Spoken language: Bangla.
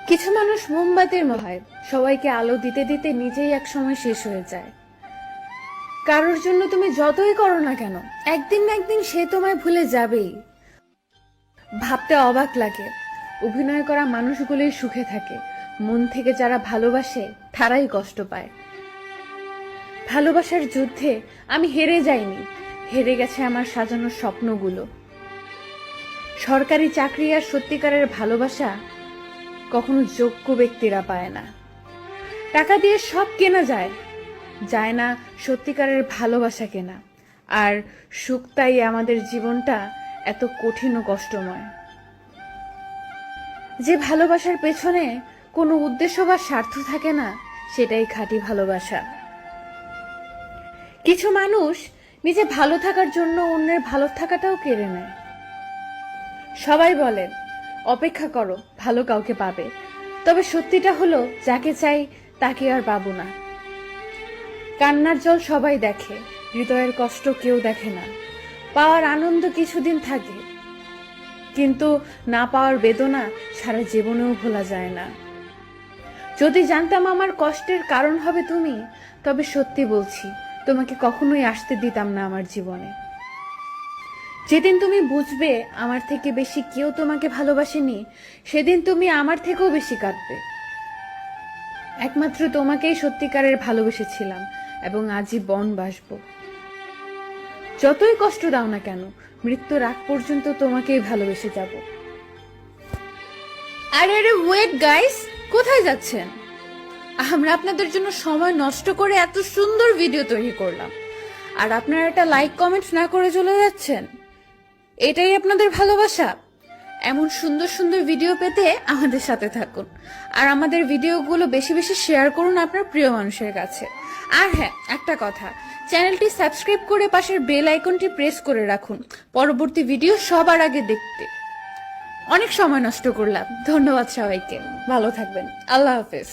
কিছু মানুষ মোমবাতির মতো হয়, সবাইকে আলো দিতে দিতে নিজেই একসময় শেষ হয়ে যায়। কারোর জন্য তুমি যতই করো না কেন, একদিন না একদিন সে তোমায় ভুলে যাবেই। ভাবতে অবাক লাগে, অভিনয় করা মানুষগুলোই সুখে থাকে, মন থেকে যারা ভালোবাসে তারাই কষ্ট পায়। ভালোবাসার যুদ্ধে আমি হেরে যাইনি, হেরে গেছে আমার সাজানো স্বপ্নগুলো। সরকারি চাকরি আর সত্যিকারের ভালোবাসা কখনো যোগ্য ব্যক্তিরা পায় না। টাকা দিয়ে সব কেনা যায়, যায় না সত্যিকারের ভালোবাসা কেনা। আর সুখ তাই আমাদের জীবনটা এত কঠিন ও কষ্টময়। যে ভালোবাসার পেছনে কোনো উদ্দেশ্য বা স্বার্থ থাকে না, সেটাই খাঁটি ভালোবাসা। কিছু মানুষ নিজে ভালো থাকার জন্য অন্যের ভালো থাকাটাও কেড়ে নেয়। সবাই বলেন অপেক্ষা করো, ভালো কাউকে পাবে। তবে সত্যিটা হলো, যাকে চাই তাকে আর পাবো না। কান্নার জল সবাই দেখে, হৃদয়ের কষ্ট কেউ দেখে না। পাওয়ার আনন্দ কিছুদিন থাকে, কিন্তু না পাওয়ার বেদনা সারা জীবনেও ভোলা যায় না। যদি জানতাম আমার কষ্টের কারণ হবে তুমি, তবে সত্যি বলছি তোমাকে কখনোই আসতে দিতাম না আমার জীবনে। যেদিন তুমি বুঝবে আমার থেকে বেশি কেউ তোমাকে ভালোবাসেনি, সেদিন তুমি আমার থেকেও বেশি কাঁদবে। একমাত্র তোমাকেই সত্যিকারের ভালোবেসেছিলাম এবং আজীবন বাসবো। যতই কষ্ট দাও না কেন, মৃত্যুর আগ পর্যন্ত তোমাকেই ভালোবেসে যাব। আরে আরে ওয়েট গাইস, কোথায় যাচ্ছেন? আমরা আপনাদের জন্য সময় নষ্ট করে এত সুন্দর ভিডিও তৈরি করলাম, আর আপনারা একটা লাইক কমেন্ট না করে চলে যাচ্ছেন। এটাই আপনাদের ভালোবাসা? এমন সুন্দর সুন্দর ভিডিও পেতে আমাদের সাথে থাকুন, আর আমাদের ভিডিওগুলো বেশি বেশি শেয়ার করুন আপনার প্রিয় মানুষের কাছে। আর হ্যাঁ, একটা কথা, চ্যানেলটি সাবস্ক্রাইব করে পাশের বেল আইকনটি প্রেস করে রাখুন পরবর্তী ভিডিও সবার আগে দেখতে। অনেক সময় নষ্ট করলাম, ধন্যবাদ সবাইকে, ভালো থাকবেন, আল্লাহ হাফেজ।